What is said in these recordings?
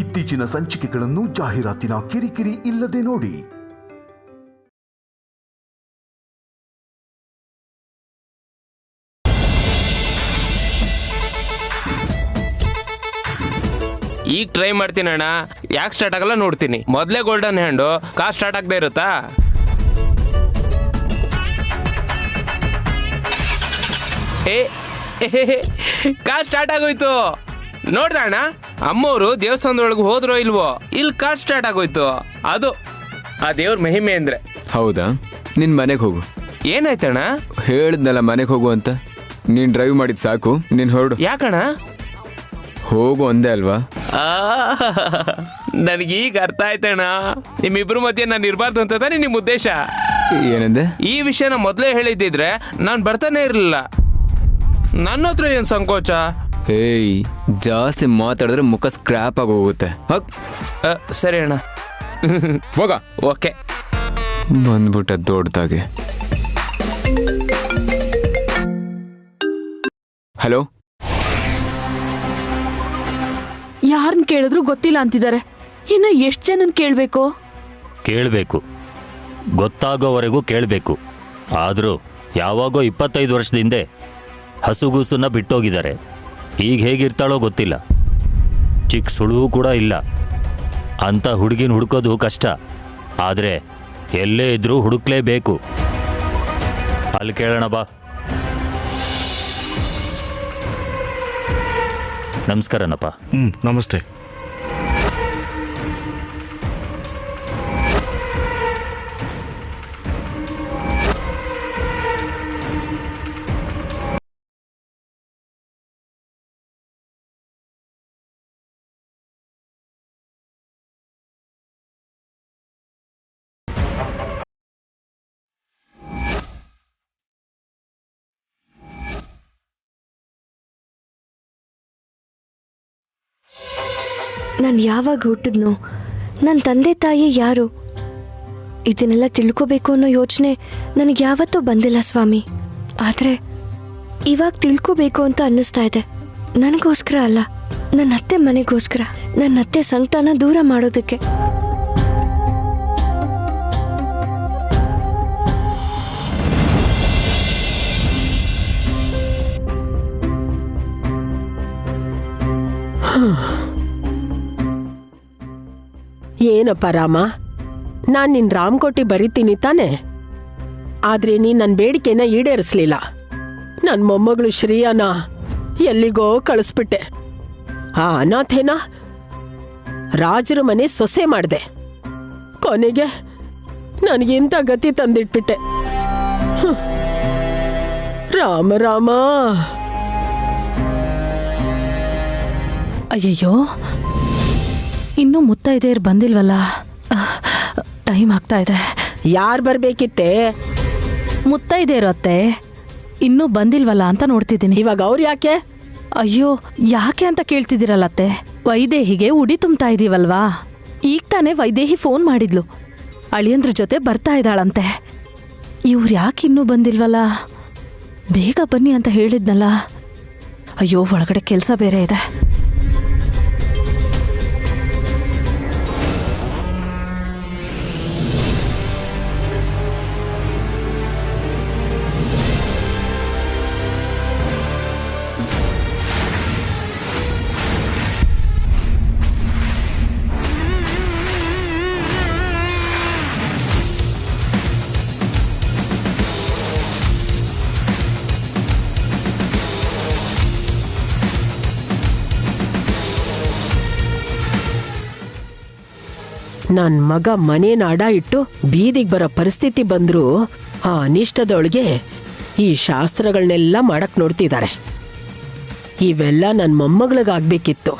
ಇತ್ತೀಚಿನ ಸಂಚಿಕೆಗಳನ್ನು ಜಾಹೀರಾತಿನ ಕಿರಿಕಿರಿ ಇಲ್ಲದೆ ನೋಡಿ. ಈಗ ಟ್ರೈ ಮಾಡ್ತೀನಿ ಅಣ್ಣ. ಯಾಕೆ ಸ್ಟಾರ್ಟ್ ಆಗಲ್ಲ ನೋಡ್ತೀನಿ. ಮೊದಲೇ ಗೋಲ್ಡನ್ ಹ್ಯಾಂಡು ಕಾರ್ ಸ್ಟಾರ್ಟ್ ಆಗದೆ ಇರುತ್ತಾ? ಕಾರ್ ಸ್ಟಾರ್ಟ್ ಆಗೋಯ್ತು ನೋಡ್ದ ಅಣ್ಣ. ಅಮ್ಮವರು ದೇವಸ್ಥಾನದೊಳಗೆ ಹೋದ್ರೋ ಇಲ್ವೋ, ಇಲ್ಲಿ ಕಾರ್ ಸ್ಟಾರ್ಟ್ ಆಗೋಯ್ತು. ಅದು ಆ ದೇವ್ರ ಮಹಿಮೆ ಅಂದ್ರೆ. ಹೌದಾ? ನಿನ್ ಮನೆಗೆ ಹೋಗು. ಏನಾಯ್ತಣ್ಣ? ಹೇಳಿದ್ನಲ್ಲ ಮನೆಗೆ ಹೋಗು ಅಂತ. ನೀನ್ ಡ್ರೈವ್ ಮಾಡಿದ್ ಸಾಕು, ನೀನ್ ಹೊರಡು. ಯಾಕಣ್ಣ? ಹೋಗು ಅಂದೆ ಅಲ್ವಾ? ನನಗೀಗ ಅರ್ಥ ಆಯ್ತಣ್ಣ. ನಿಮ್ಮಿಬ್ರು ಮಧ್ಯೆ ನಾನು ಇರಬಾರ್ದು ಅಂತ ತಾನೇ ನಿಮ್ಮ ಉದ್ದೇಶ? ಏನಂದೆ? ಈ ವಿಷಯನ ಮೊದಲೇ ಹೇಳಿದ್ದಿದ್ರೆ ನಾನು ಬರ್ತಾನೆ ಇರಲಿಲ್ಲ. ನನ್ನ ಹತ್ರ ಏನು ಸಂಕೋಚ? ಏಯ್, ಜಾಸ್ತಿ ಮಾತಾಡಿದ್ರೆ ಮುಖ ಸ್ಕ್ರಾಪ್ ಆಗಿ ಹೋಗುತ್ತೆ. ಸರಿ ಅಣ್ಣ, ಹೋಗ. ಓಕೆ. ಬಂದ್ಬಿಟ್ಟ ದೊಡ್ಡದಾಗೆ. ಹಲೋ, ಯಾರನ್ನ ಕೇಳಿದ್ರು ಗೊತ್ತಿಲ್ಲ ಅಂತಿದ್ದಾರೆ. ಇನ್ನು ಎಷ್ಟು ಜನನ್ ಕೇಳಬೇಕು? ಕೇಳಬೇಕು, ಗೊತ್ತಾಗೋವರೆಗೂ ಕೇಳಬೇಕು. ಆದರೂ ಯಾವಾಗೋ 25 ವರ್ಷದ ಹಿಂದೆ ಹಸುಗೂಸನ್ನ ಬಿಟ್ಟೋಗಿದ್ದಾರೆ. ಈಗ ಹೇಗಿರ್ತಾಳೋ ಗೊತ್ತಿಲ್ಲ. ಚಿಕ್ಕ ಸುಳುವು ಕೂಡ ಇಲ್ಲ. ಅಂಥ ಹುಡುಗಿನ ಹುಡುಕೋದು ಕಷ್ಟ. ಆದರೆ ಎಲ್ಲೇ ಇದ್ರೂ ಹುಡುಕ್ಲೇಬೇಕು. ಅಲ್ಲಿ ಕೇಳೋಣ ಬಾ. ನಮಸ್ಕಾರನಪ್ಪ. ನಮಸ್ತೆ. ನಾನು ಯಾವಾಗ ಹುಟ್ಟಿದ್ನೋ, ನನ್ನ ತಂದೆ ತಾಯಿ ಯಾರು, ಇದನ್ನೆಲ್ಲ ತಿಳ್ಕೋಬೇಕು ಅನ್ನೋ ಯೋಚನೆ ನನಗೆ ಯಾವತ್ತೂ ಬಂದಿಲ್ಲ ಸ್ವಾಮಿ. ಆದರೆ ಇವಾಗ ತಿಳ್ಕೋಬೇಕು ಅಂತ ಅನ್ನಿಸ್ತಾ ಇದೆ. ನನಗೋಸ್ಕರ ಅಲ್ಲ, ನನ್ನ ಅತ್ತೆ ಮನೆಗೋಸ್ಕರ, ನನ್ನ ಅತ್ತೆ ಸಂಕಟನ ದೂರ ಮಾಡೋದಕ್ಕೆ. ಏನಪ್ಪ ರಾಮ, ನಾನು ನಿನ್ನ ರಾಮಕೋಟಿ ಬರಿತೀನಿ ತಾನೆ. ಆದರೆ ನೀನು ನನ್ನ ಬೇಡಿಕೆನ ಈಡೇರಿಸಲಿಲ್ಲ. ನನ್ನ ಮೊಮ್ಮಗಳು ಶ್ರೀಯಾನ ಎಲ್ಲಿಗೋ ಕಳಿಸ್ಬಿಟ್ಟೆ. ಆ ಅನಾಥೇನ ರಾಜರ ಮನೆ ಸೊಸೆ ಮಾಡಿದೆ. ಕೊನೆಗೆ ನನಗಿಂತ ಗತಿ ತಂದಿಟ್ಬಿಟ್ಟೆ. ರಾಮ ರಾಮ. ಅಯ್ಯಯ್ಯೋ, ಇನ್ನೂ ಮುತ್ತೈದೆಯರು ಬಂದಿಲ್ವಲ್ಲ. ಟೈಮ್ ಆಗ್ತಾ ಇದೆ. ಯಾರು ಬರಬೇಕಿತ್ತೆ? ಮುತ್ತೈದೆಯರು ಅತ್ತೆ ಇನ್ನೂ ಬಂದಿಲ್ವಲ್ಲ ಅಂತ ನೋಡ್ತಿದ್ದೀನಿ. ಇವಾಗ ಅವ್ರು ಯಾಕೆ? ಅಯ್ಯೋ, ಯಾಕೆ ಅಂತ ಕೇಳ್ತಿದ್ದೀರಲ್ಲ ಅತ್ತೆ. ವೈದೇಹಿಗೆ ಉಡಿ ತುಂಬ್ತಾ ಇದೀವಲ್ವಾ. ಈಗ ತಾನೇ ವೈದೇಹಿ ಫೋನ್ ಮಾಡಿದ್ಲು, ಅಳಿಯಂದ್ರ ಜೊತೆ ಬರ್ತಾ ಇದ್ದಾಳಂತೆ. ಇವ್ರು ಯಾಕೆ ಇನ್ನೂ ಬಂದಿಲ್ವಲ್ಲ? ಬೇಗ ಬನ್ನಿ ಅಂತ ಹೇಳಿದ್ನಲ್ಲ. ಅಯ್ಯೋ, ಒಳಗಡೆ ಕೆಲಸ ಬೇರೆ ಇದೆ. ನನ್ನ ಮಗ ಮನೇನ ಅಡ ಇಟ್ಟು ಬೀದಿಗೆ ಬರೋ ಪರಿಸ್ಥಿತಿ ಬಂದರೂ ಆ ಅನಿಷ್ಟದೊಳಗೆ ಈ ಶಾಸ್ತ್ರಗಳನ್ನೆಲ್ಲ ಮಾಡಕ್ ನೋಡ್ತಿದ್ದಾರೆ. ಇವೆಲ್ಲ ನನ್ನ ಮೊಮ್ಮಗಳಿಗಾಗಬೇಕಿತ್ತು.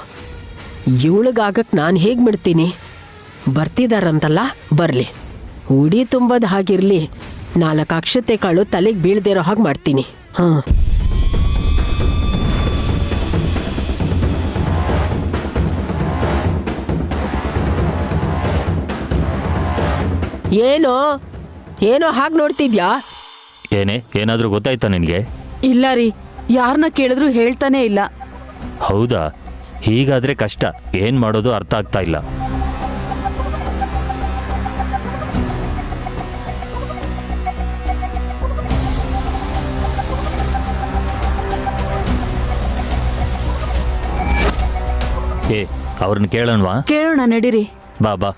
ಇವಳಿಗಾಗಕ್ಕೆ ನಾನು ಹೇಗೆ ಬಿಡ್ತೀನಿ? ಬರ್ತಿದಾರಂತಲ್ಲ, ಬರಲಿ. ಉಡಿ ತುಂಬೋದು ಹಾಗಿರಲಿ. 4 ಅಕ್ಷತೆ ಕಾಳು ತಲೆಗೆ ಬೀಳ್ದಿರೋ ಹಾಗೆ ಮಾಡ್ತೀನಿ. ಹಾಂ. ಏನೋ ಏನೋ ಹಾಗೆ ನೋಡ್ತಿದ್ಯಾ? ಏನಾದರೂ ಗೊತ್ತಾಯ್ತಾ ನಿನಗೆ? ಇಲ್ಲ ರೀ, ಯಾರನ್ನ ಕೇಳಿದ್ರು ಹೇಳ್ತಾನೆ ಇಲ್ಲ. ಹೌದಾ? ಹೀಗಾದ್ರೆ ಕಷ್ಟ. ಏನ್ ಮಾಡೋದು ಅರ್ಥ ಆಗ್ತಾ ಇಲ್ಲ. ಏ ಅವ್ರನ್ನ ಕೇಳೋಣವಾ? ಕೇಳೋಣ ನಡೀರಿ. ಬಾ ಬಾ.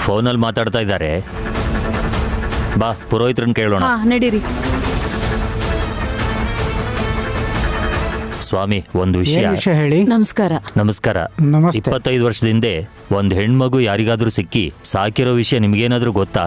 ಫೋನಲ್ಲಿ ಮಾತಾಡ್ತಾ ಇದ್ದಾರೆ. ಬಾ ಪುರೋಹಿತ್ರನ್ ಕೇಳೋಣ. ಹಾ ನಡೀರಿ. ಸ್ವಾಮಿ, ಒಂದು ವಿಷಯ ಹೇಳಿ. ನಮಸ್ಕಾರ. ನಮಸ್ಕಾರ. ನಮಸ್ತೆ. 25 ವರ್ಷದ ಹಿಂದೆ ಒಂದು ಹೆಣ್ಮಗು ಯಾರಿಗಾದ್ರೂ ಸಿಕ್ಕಿ ಸಾಕಿರೋ ವಿಷಯ ನಿಮ್ಗೇನಾದ್ರೂ ಗೊತ್ತಾ?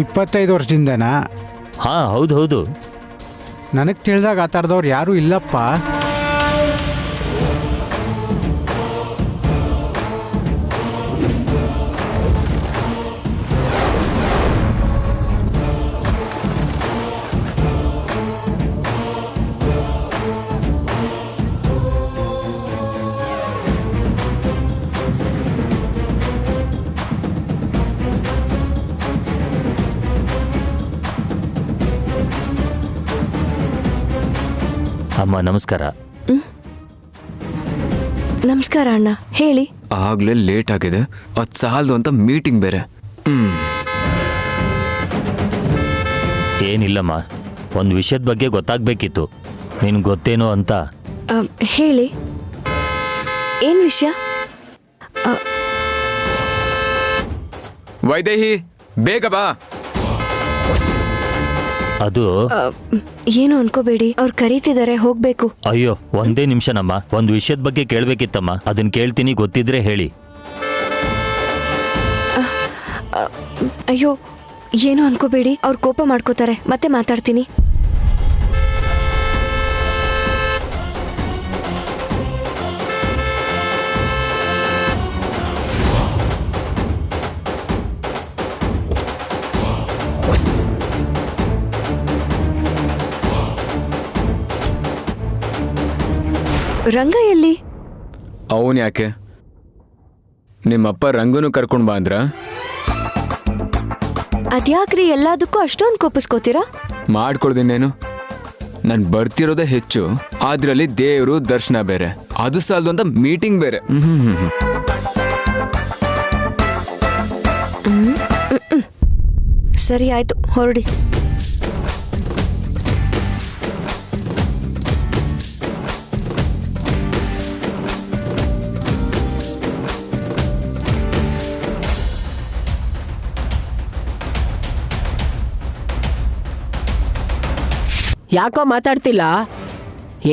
ಇಪ್ಪತ್ತೈದು ವರ್ಷದಿಂದನಾ? ಹಾ ಹೌದು ಹೌದು. ನನಗೆ ತಿಳಿದಾಗ ಆ ಥರದವ್ರು ಯಾರೂ ಇಲ್ಲಪ್ಪ. ಅಮ್ಮ ನಮಸ್ಕಾರ. ನಮಸ್ಕಾರ ಅಣ್ಣ, ಹೇಳಿ. ಆಗ್ಲೇ ಲೇಟ್ ಆಗಿದೆ, ಅದು ಸಾಲದು ಅಂತ ಮೀಟಿಂಗ್ ಬೇರೆ. ಏನಿಲ್ಲಮ್ಮ, ಒಂದು ವಿಷಯದ ಬಗ್ಗೆ ಗೊತ್ತಾಗ್ಬೇಕಿತ್ತು. ನಿನ್ಗೆ ಗೊತ್ತೇನೋ ಅಂತ. ಹೇಳಿ, ಏನ್ ವಿಷಯ? ವೈದೇಹಿ, ಬೇಗ ಬಾ. ಅದು ಏನು ಅನ್ಕೋಬೇಡಿ, ಅವ್ರು ಕರೀತಿದ್ದಾರೆ, ಹೋಗ್ಬೇಕು. ಅಯ್ಯೋ ಒಂದೇ ನಿಮಿಷನಮ್ಮ, ಒಂದು ವಿಷಯದ ಬಗ್ಗೆ ಕೇಳಬೇಕಿತ್ತಮ್ಮ. ಅದನ್ನ ಕೇಳ್ತೀನಿ, ಗೊತ್ತಿದ್ರೆ ಹೇಳಿ. ಅಯ್ಯೋ ಏನು ಅನ್ಕೋಬೇಡಿ, ಅವ್ರು ಕೋಪ ಮಾಡ್ಕೋತಾರೆ, ಮತ್ತೆ ಮಾತಾಡ್ತೀನಿ. ರಂಗ ಎಲ್ಲಿ? ಅವನ್ ಯಾಕೆ? ನಿಮ್ಮಪ್ಪ ರಂಗನು ಕರ್ಕೊಂಡ್ ಬಾ ಅಂದ್ರ? ಅದ್ಯಾಕ್ರಿ ಎಲ್ಲದಕ್ಕೂ ಅಷ್ಟೊಂದು ಕೋಪಿಸ್ಕೋತೀರಾ? ಮಾಡ್ಕೊಳ್ದಿನೇನು, ನಾನು ಬರ್ತಿರೋದೇ ಹೆಚ್ಚು, ಅದ್ರಲ್ಲಿ ದೇವರು ದರ್ಶನ ಬೇರೆ, ಅದು ಸಾಲದು ಅಂತ ಮೀಟಿಂಗ್ ಬೇರೆ. ಸರಿ ಆಯ್ತು, ಹೊರಡಿ. ಯಾಕೋ ಮಾತಾಡ್ತಿಲ್ಲ?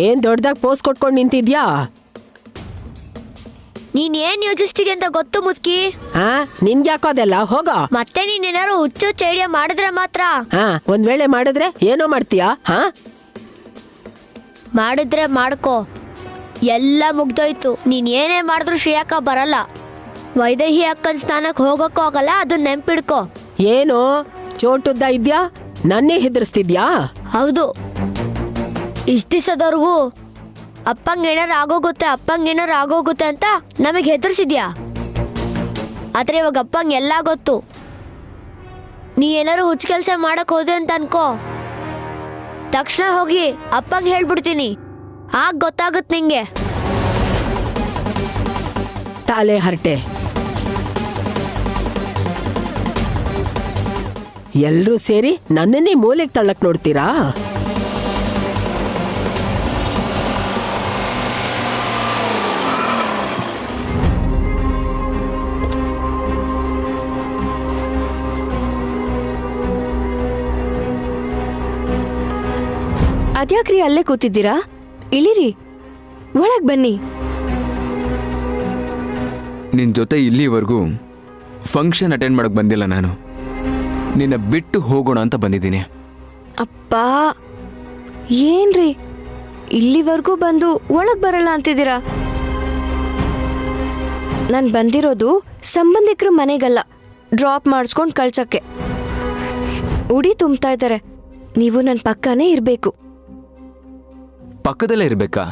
ಏನ್ ದೊಡ್ಡದಾಗ ಪೋಸ್ ಕೊಟ್ಕೊಂಡು ನಿಂತಿದ್ಯಾ? ನೀನ್ ಏನ್ ಯೋಚಿಸ್ತಿದ್ಯ ಅಂತ ಗೊತ್ತು ಮುದ್ಕಿ. ನಿನ್ಗೆ ಯಾಕೋ ಅದೆಲ್ಲ? ಹೋಗ. ಮತ್ತೆ ನೀನೇನಾರು ಹುಚ್ಚು ಚೈಡಿಯ ಮಾಡಿದ್ರೆ ಮಾತ್ರ. ಒಂದ್ ವೇಳೆ ಮಾಡಿದ್ರೆ ಏನೋ ಮಾಡ್ತೀಯಾ? ಮಾಡಿದ್ರೆ ಮಾಡ್ಕೋ, ಎಲ್ಲ ಮುಗ್ದೋಯ್ತು. ನೀನ್ ಏನೇ ಮಾಡಿದ್ರು ಶ್ರೇಯಕ್ಕ ಬರಲ್ಲ. ವೈದೇಹಿ ಅಕ್ಕನ ಸ್ನಾನಕ್ಕೆ ಹೋಗಕ್ಕೂ ಆಗಲ್ಲ, ಅದನ್ನ ನೆನ್ಪಿಡ್ಕೋ. ಏನು ಚೋಟುದ್ದ ಇದ್ಯಾ? ನನ್ನೇ ಹೆದರ್ಸ್ತಿದ್ಯಾ? ಹೌದು, ಇಷ್ಟ ದಿವಸದವ್ರಿಗೂ ಅಪ್ಪಂಗೇನಾರು ಆಗೋಗುತ್ತೆ ಅಂತ ನಮಗೆ ಹೆದರ್ಸಿದ್ಯಾ. ಆದ್ರೆ ಇವಾಗ ಅಪ್ಪಂಗೆ ಎಲ್ಲ ಗೊತ್ತು. ನೀ ಏನಾರು ಹುಚ್ಚ ಕೆಲಸ ಮಾಡಕ್ ಹೋದೆ ಅಂತ ಅನ್ಕೋ, ತಕ್ಷಣ ಹೋಗಿ ಅಪ್ಪಂಗೆ ಹೇಳ್ಬಿಡ್ತೀನಿ, ಆಗ ಗೊತ್ತಾಗುತ್ತೆ ನಿಂಗೆ. ತಾಲೆ ಹರಟೆ. ಎಲ್ರೂ ಸೇರಿ ನನ್ನನ್ನೇ ಮೂಲೆಗೆ ತಳ್ಳಕ್ ನೋಡ್ತೀರಾ? ಅದ್ಯಾಕ್ರಿ ಅಲ್ಲೇ ಕೂತಿದ್ದೀರಾ? ಇಳಿರಿ, ಒಳಗ್ ಬನ್ನಿ. ನಿನ್ ಜೊತೆ ಇಲ್ಲಿವರೆಗೂ ಫಂಕ್ಷನ್ ಅಟೆಂಡ್ ಮಾಡಕ್ ಬಂದಿಲ್ಲ ನಾನು. ನಿನ್ನ ಬಿಟ್ಟು ಹೋಗೋಣ ಅಂತ ಬಂದಿದ್ದೀನಿ. ಅಪ್ಪ ಏನ್ರಿ ಇಲ್ಲಿವರೆಗೂ ಬಂದು ಒಳಗ್ ಬರಲ್ಲ ಅಂತಿದ್ದೀರಾ? ನಾನು ಬಂದಿರೋದು ಸಂಬಂಧಿಕರ ಮನೆಗಲ್ಲ, ಡ್ರಾಪ್ ಮಾಡಿಸ್ಕೊಂಡು ಕಳ್ಸಕ್ಕೆ. ಉಡಿ ತುಂಬ್ತಾ ಇದ್ದಾರೆ, ನೀವು ನನ್ನ ಪಕ್ಕನೇ ಇರಬೇಕು. ಪಕ್ಕದಲ್ಲೇ ಇರ್ಬೇಕಾ?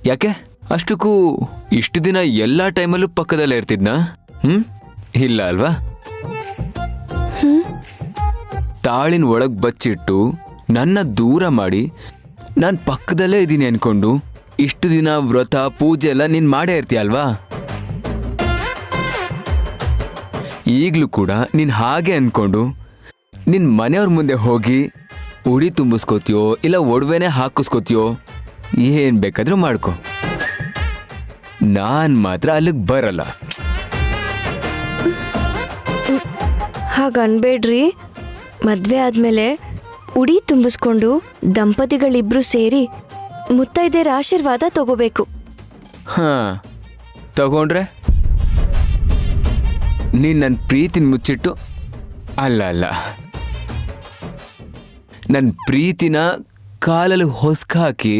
ಯಾಕೆ? ಅಷ್ಟಕ್ಕೂ ಇಷ್ಟು ದಿನ ಎಲ್ಲ ಟೈಮಲ್ಲೂ ಪಕ್ಕದಲ್ಲೇ ಇರ್ತಿದ್ನಾ? ಇಲ್ಲ ಅಲ್ವಾ? ತಾಳಿನ ಒಳಗ್ ಬಚ್ಚಿಟ್ಟು ನನ್ನ ದೂರ ಮಾಡಿ ನಾನು ಪಕ್ಕದಲ್ಲೇ ಇದ್ದೀನಿ ಅನ್ಕೊಂಡು ಇಷ್ಟು ದಿನ ವ್ರತ ಪೂಜೆ ಎಲ್ಲ ನೀನ್ ಮಾಡೇ ಇರ್ತೀಯ ಅಲ್ವಾ? ಈಗ್ಲೂ ಕೂಡ ನೀನ್ ಹಾಗೆ ಅನ್ಕೊಂಡು ನಿನ್ ಮನೆಯವ್ರ ಮುಂದೆ ಹೋಗಿ ಉಡಿ ತುಂಬಿಸ್ಕೋತೀಯೋ ಇಲ್ಲ ಒಡವೆನೇ ಹಾಕಿಸ್ಕೋತೀಯೋ, ಏನ್ ಬೇಕಾದ್ರೂ ಮಾಡ್ಕೊ. ನಾನ್ ಮಾತ್ರ ಅಲ್ಲಿಗೆ ಬರಲ್ಲ. ಹಾಗನ್ಬೇಡ್ರಿ. ಮದ್ವೆ ಆದ್ಮೇಲೆ ಉಡಿ ತುಂಬಿಸ್ಕೊಂಡು ದಂಪತಿಗಳಿಬ್ರು ಸೇರಿ ಮುತ್ತೈದೆಯರ ಆಶೀರ್ವಾದ ತಗೋಬೇಕು. ಹಾ, ತಗೊಂಡ್ರೆ ನೀನ್ ನನ್ನ ಪ್ರೀತಿನ ಮುಚ್ಚಿಟ್ಟು ಅಲ್ಲ ನನ್ನ ಪ್ರೀತಿನ ಕಾಲಲ್ಲಿ ಹೊಸ್ಕ ಹಾಕಿ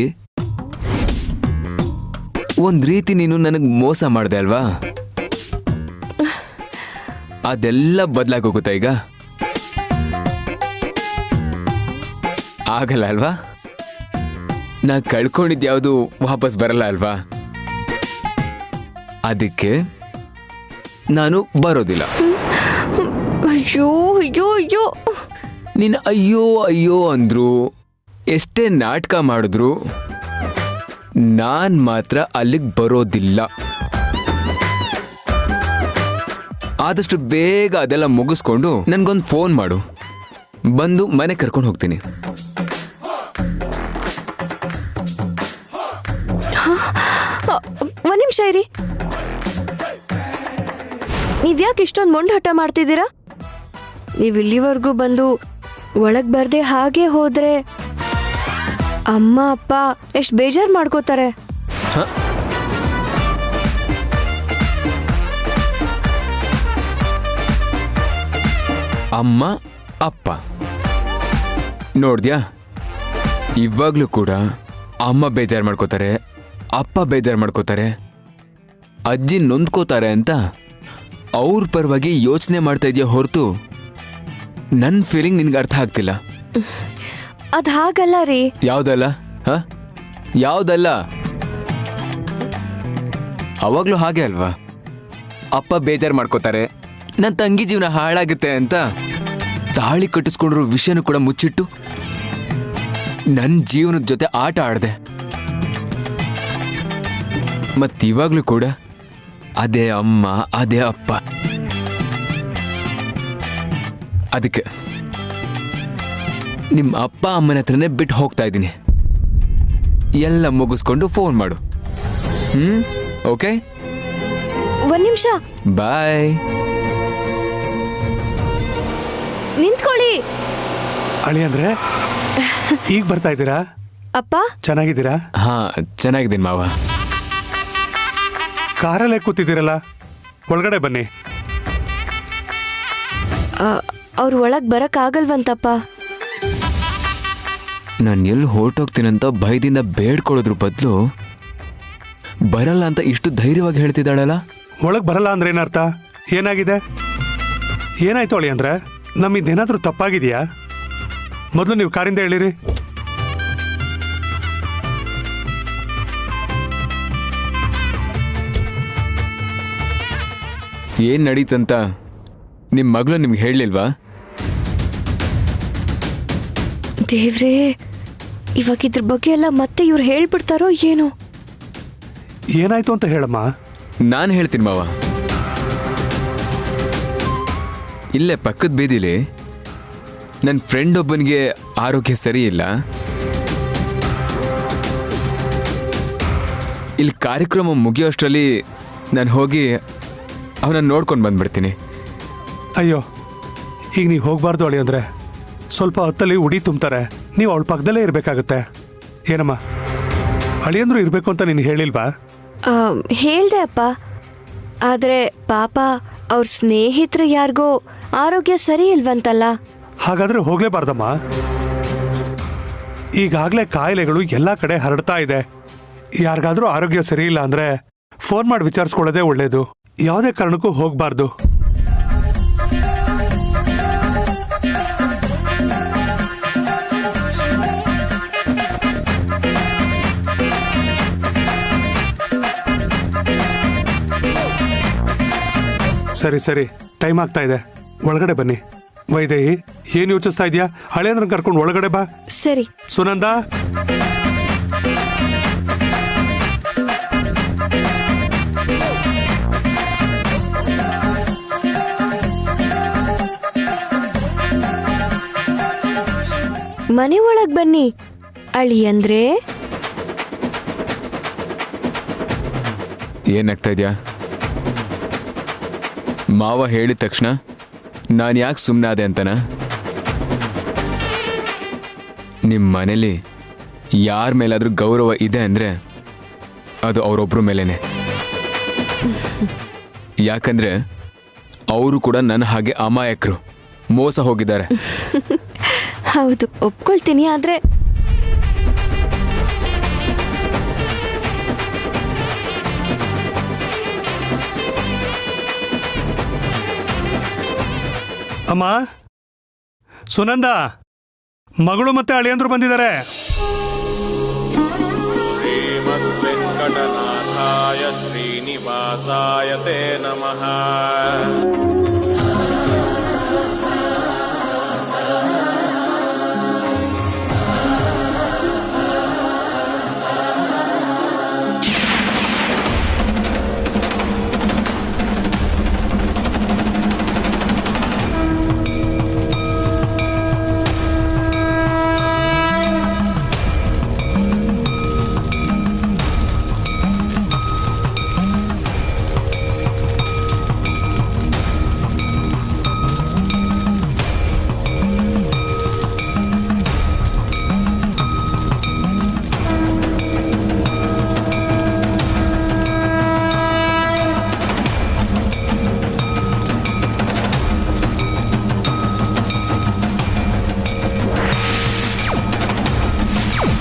ಒಂದ್ ರೀತಿ ನೀನು ನನಗೆ ಮೋಸ ಮಾಡಿದೆ ಅಲ್ವಾ? ಅದೆಲ್ಲ ಬದಲಾಗೋಗುತ್ತಾ ಈಗ? ಆಗಲ್ಲ ಅಲ್ವಾ? ನಾ ಕಳ್ಕೊಂಡಿದ್ಯಾವುದು ವಾಪಸ್ ಬರಲ್ಲ ಅಲ್ವಾ? ಅದಕ್ಕೆ ನಾನು ಬರೋದಿಲ್ಲ. ಅಯ್ಯೋ ಅಯ್ಯೋ ಅಯ್ಯೋ, ನೀನು ಅಯ್ಯೋ ಅಯ್ಯೋ ಅಂದ್ರು, ಎಷ್ಟೇ ನಾಟಕ ಮಾಡಿದ್ರು ನಾನ್ ಮಾತ್ರ ಅಲ್ಲಿಗೆ ಬರೋದಿಲ್ಲ. ಆದಷ್ಟು ಬೇಗ ಅದೆಲ್ಲ ಮುಗಿಸ್ಕೊಂಡು ನನ್ಗೊಂದು ಫೋನ್ ಮಾಡು, ಬಂದು ಮನೆ ಕರ್ಕೊಂಡು ಹೋಗ್ತೀನಿ. ಒಂದ್ ನಿಮಿಷ ಇರಿ. ನೀವ್ಯಾಕೆ ಇಷ್ಟೊಂದು ಮೊಂಡು ಹಠ ಮಾಡ್ತಿದ್ದೀರಾ? ನೀವು ಇಲ್ಲಿವರೆಗೂ ಬಂದು ಒಳಗ್ ಬರ್ದೆ ಹಾಗೆ ಹೋದ್ರೆ ಅಮ್ಮ ಅಪ್ಪ ಎಷ್ಟು ಬೇಜಾರು ಮಾಡ್ಕೋತಾರೆ. ಅಮ್ಮ ಅಪ್ಪ ನೋಡ್ದ್ಯಾ? ಇವಾಗ್ಲೂ ಕೂಡ ಅಮ್ಮ ಬೇಜಾರು ಮಾಡ್ಕೋತಾರೆ, ಅಪ್ಪ ಬೇಜಾರು ಮಾಡ್ಕೋತಾರೆ, ಅಜ್ಜಿ ನೊಂದ್ಕೋತಾರೆ ಅಂತ ಅವ್ರ ಪರವಾಗಿ ಯೋಚನೆ ಮಾಡ್ತಾ ಇದೆಯಾ ಹೊರತು ನನ್ನ ಫೀಲಿಂಗ್ ನಿನ್ಗೆ ಅರ್ಥ ಆಗ್ತಿಲ್ಲ. ಅದ್ ಹಾಗಲ್ಲ ರೀ. ಯಾವ್ದಲ್ಲ? ಯಾವ್ದಲ್ಲ? ಅವಾಗ್ಲೂ ಹಾಗೆ ಅಲ್ವಾ? ಅಪ್ಪ ಬೇಜಾರು ಮಾಡ್ಕೋತಾರೆ, ನನ್ನ ತಂಗಿ ಜೀವನ ಹಾಳಾಗುತ್ತೆ ಅಂತ ತಾಳಿ ಕಟ್ಟಿಸ್ಕೊಂಡಿರೋ ವಿಷಯನೂ ಕೂಡ ಮುಚ್ಚಿಟ್ಟು ನನ್ನ ಜೀವನದ ಜೊತೆ ಆಟ ಆಡ್ದೆ. ಮತ್ತಿವಾಗ್ಲೂ ಕೂಡ ಅದೇ ಅಮ್ಮ ಅದೇ ಅಪ್ಪ. ಅದಕ್ಕೆ ನಿಮ್ಮ ಅಪ್ಪ ಅಮ್ಮನ ಹತ್ರನೇ ಬಿಟ್ಟು ಹೋಗ್ತಾ ಇದ್ದೀನಿ. ಎಲ್ಲ ಮುಗಿಸ್ಕೊಂಡು ಫೋನ್ ಮಾಡು. ಓಕೆ, ಒಂದ್ ನಿಮಿಷ. ಬಾಯ್. ನಿಂತ್ಕೊಳ್ಳಿ. ಅಳಿ ಅಂದ್ರೆ ಈಗ ಬರ್ತಾ ಇದ್ದೀರಾ? ಅಪ್ಪ ಚೆನ್ನಾಗಿದ್ದೀರಾ? ಹಾ, ಚೆನ್ನಾಗಿದ್ದೀನಿ ಮಾವ. ಕಾರಲ್ಲೇ ಕೂತಿದ್ದೀರಲ್ಲ, ಒಳಗಡೆ ಬನ್ನಿ. ಅವ್ರು ಒಳಗ್ ಬರಕ್ ಆಗಲ್ವಂತಪ್ಪ. ನಾನು ಎಲ್ಲಿ ಹೊರಟೋಗ್ತೀನಂತ ಭಯದಿಂದ ಬೇಡ್ಕೊಳ್ಳೋದ್ರ ಬದಲು ಬರಲ್ಲ ಅಂತ ಇಷ್ಟು ಧೈರ್ಯವಾಗಿ ಹೇಳ್ತಿದ್ದಾಳಲ್ಲ. ಒಳಗ್ ಬರಲ್ಲ ಅಂದ್ರೆ ಏನರ್ಥ? ಏನಾಗಿದೆ? ಏನಾಯ್ತು ಅಳಿ ಅಂದ್ರೆ? ನಮ್ಮಿಂದೇನಾದ್ರೂ ತಪ್ಪಾಗಿದೆಯಾ? ಮೊದಲು ನೀವು ಕಾರಿಂದ ಹೇಳಿರಿ. ಏನ್ ನಡೀತಂತ ನಿಮ್ ಮಗಳು ನಿಮ್ಗೆ ಹೇಳಲಿಲ್ವಾ? ದೇವ್ರೇ, ಇವಾಗ ಇದ್ರ ಬಗ್ಗೆ ಎಲ್ಲ ಮತ್ತೆ ಇವ್ರು ಹೇಳ್ಬಿಡ್ತಾರೋ ಏನೋ. ಏನಾಯ್ತು ಅಂತ ಹೇಳಮ್ಮ. ನಾನು ಹೇಳ್ತೀನಿ ಮಾವ. ಇಲ್ಲೇ ಪಕ್ಕದ ಬೀದಿಲಿ ನನ್ನ ಫ್ರೆಂಡ್ ಒಬ್ಬನಿಗೆ ಆರೋಗ್ಯ ಸರಿ ಇಲ್ಲ. ಇಲ್ಲಿ ಕಾರ್ಯಕ್ರಮ ಮುಗಿಯೋಷ್ಟರಲ್ಲಿ ನಾನು ಹೋಗಿ ಅವನನ್ನು ನೋಡ್ಕೊಂಡು ಬಂದ್ಬಿಡ್ತೀನಿ. ಅಯ್ಯೋ, ಈಗ ನೀವು ಹೋಗ್ಬಾರ್ದು ಅಳಿ ಅಂದ್ರೆ. ಸ್ವಲ್ಪ ಹೊತ್ತಲ್ಲಿ ಉಡಿ ತುಂಬ್ತಾರೆ, ನೀವು ಅವಳ ಪಕ್ಕದಲ್ಲೇ ಇರಬೇಕಾಗುತ್ತೆ. ಏನಮ್ಮ, ಅಳಿಯಂದ್ರು ಇರಬೇಕು ಅಂತ ನೀನು ಹೇಳಿಲ್ವಾ? ಹೇಳ್ದೆ ಅಪ್ಪ, ಆದರೆ ಪಾಪ ಅವ್ರ ಸ್ನೇಹಿತರು ಯಾರಿಗೋ ಆರೋಗ್ಯ ಸರಿ ಇಲ್ವಂತಲ್ಲ. ಹಾಗಾದ್ರೆ ಹೋಗ್ಲೇಬಾರ್ದಮ್ಮ. ಈಗಾಗಲೇ ಕಾಯಿಲೆಗಳು ಎಲ್ಲ ಕಡೆ ಹರಡ್ತಾ ಇದೆ. ಯಾರಿಗಾದ್ರೂ ಆರೋಗ್ಯ ಸರಿ ಇಲ್ಲ ಅಂದ್ರೆ ಫೋನ್ ಮಾಡಿ ವಿಚಾರಿಸ್ಕೊಳ್ಳೋದೇ ಒಳ್ಳೇದು. ಯಾವುದೇ ಕಾರಣಕ್ಕೂ ಹೋಗ್ಬಾರ್ದು. ಸರಿ ಸರಿ, ಟೈಮ್ ಆಗ್ತಾ ಇದೆ, ಒಳಗಡೆ ಬನ್ನಿ. ವೈದೇಹಿ, ಏನ್ ಯೋಚಿಸ್ತಾ ಇದೆಯಾ? ಹಳೆಯಂದ್ರ ಕರ್ಕೊಂಡು ಒಳಗಡೆ ಬಾ. ಸರಿ. ಸುನಂದ, ಮನೆ ಒಳಗ್ ಬನ್ನಿ. ಅಳಿಯಂದ್ರೆ ಏನಾಗ್ತಾ ಇದೆಯಾ? ಮಾವ ಹೇಳಿದ ತಕ್ಷಣ ನಾನು ಯಾಕೆ ಸುಮ್ಮನೆ ಆದೆ ಅಂತನಾ? ನಿಮ್ಮ ಮನೇಲಿ ಯಾರ ಮೇಲಾದ್ರೂ ಗೌರವ ಇದೆ ಅಂದರೆ ಅದು ಅವರೊಬ್ಬರ ಮೇಲೇನೆ. ಯಾಕಂದ್ರೆ ಅವರು ಕೂಡ ನನ್ನ ಹಾಗೆ ಅಮಾಯಕರು, ಮೋಸ ಹೋಗಿದ್ದಾರೆ. ಹೌದು, ಒಪ್ಕೊಳ್ತೀನಿ. ಆದ್ರೆ ಅಮ್ಮ, ಸುನಂದ, ಮಗಳು ಮತ್ತೆ ಅಳಿಯಂದ್ರು ಬಂದಿದ್ದಾರೆ. ಶ್ರೀಮದ್ ವೆಂಕಟನಾಥಾಯ ಶ್ರೀನಿವಾಸಾಯ ತೇ ನಮಃ.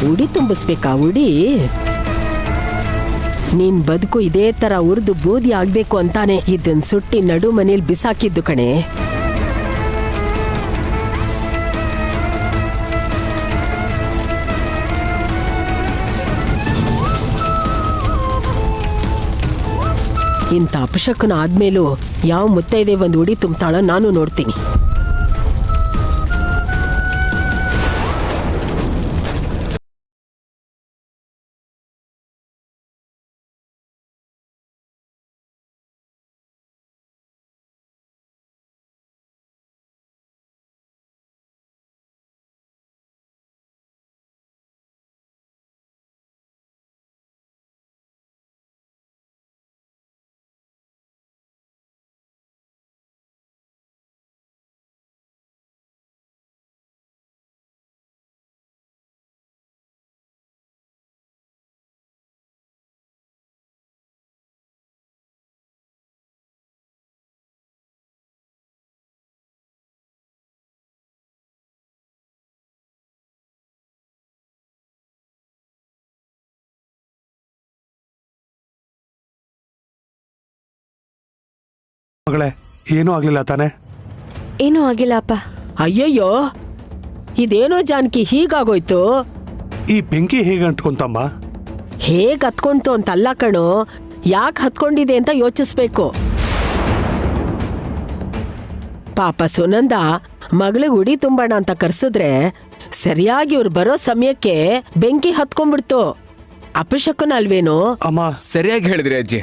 ಉಡಿ ತುಂಬಿಸ್ಬೇಕಾ? ಉಡಿ ನೀನ್ ಬದುಕು ಇದೇ ತರ ಉರಿದು ಬೂದಿ ಆಗ್ಬೇಕು ಅಂತಾನೆ ಇದನ್ ಸುಟ್ಟಿ ನಡು ಮನೇಲಿ ಬಿಸಾಕಿದ್ದು ಕಣೆ. ಇಂಥ ಅಪಶಕನ ಆದ್ಮೇಲೂ ಯಾವ ಮುತ್ತೈದೆ ಒಂದು ಉಡಿ ತುಂಬ್ತಾಳ ನಾನು ನೋಡ್ತೀನಿ. ಮಗಳೇ, ಏನೂ ಆಗ್ಲಿಲ್ಲ ತಾನೆ? ಏನೂ ಆಗಿಲ್ಲ ಅಪ್ಪ. ಅಯ್ಯಯ್ಯೋ, ಇದೇನೋ ಜಾನಕಿ ಹೀಗಾಗೋಯ್ತು. ಈ ಬೆಂಕಿ ಹೇಗೆ ಅಂಟ್ಕೊಂತಮ್ಮ? ಹೇಗ್ ಹತ್ಕೊಂತು ಅಂತಲ್ಲ ಕಣೋ, ಯಾಕೆ ಹತ್ಕೊಂಡಿದೆ ಅಂತ ಯೋಚಿಸ್ಬೇಕು. ಪಾಪ ಸುನಂದ ಮಗಳಿಗೆ ಉಡಿ ತುಂಬೋಣ ಅಂತ ಕರ್ಸಿದ್ರೆ ಸರಿಯಾಗಿ ಇವ್ರು ಬರೋ ಸಮಯಕ್ಕೆ ಬೆಂಕಿ ಹತ್ಕೊಂಡ್ಬಿಡ್ತು. ಅಪಶಕುನ ಅಲ್ವೇನೋ? ಅಮ್ಮ, ಸರಿಯಾಗಿ ಹೇಳಿದ್ರಿ ಅಜ್ಜಿ,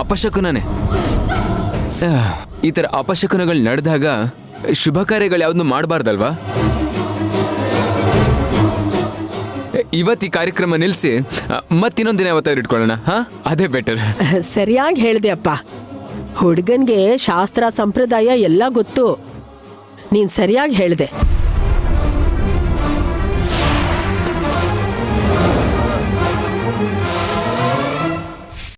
ಅಪಶಕುನೇ. ಈ ತರ ಅಪಶಕುನಗಳು ನಡೆದಾಗ ಶುಭ ಕಾರ್ಯಗಳು ಯಾವ್ದು ಮಾಡಬಾರ್ದಲ್ವಾ? ಇವತ್ತು ಈ ಕಾರ್ಯಕ್ರಮ ನಿಲ್ಲಿಸಿ ಮತ್ತಿನ್ನೊಂದು ದಿನ ಯಾವತ್ತಾದ್ರೂ ಇಟ್ಕೊಳ್ಳೋಣ. ಹಾ, ಅದೇ ಬೆಟರ್. ಸರಿಯಾಗಿ ಹೇಳಿದೆ ಅಪ್ಪ. ಹುಡುಗನ್ಗೆ ಶಾಸ್ತ್ರ ಸಂಪ್ರದಾಯ ಎಲ್ಲ ಗೊತ್ತು. ನೀನ್ ಸರಿಯಾಗಿ ಹೇಳಿದೆ.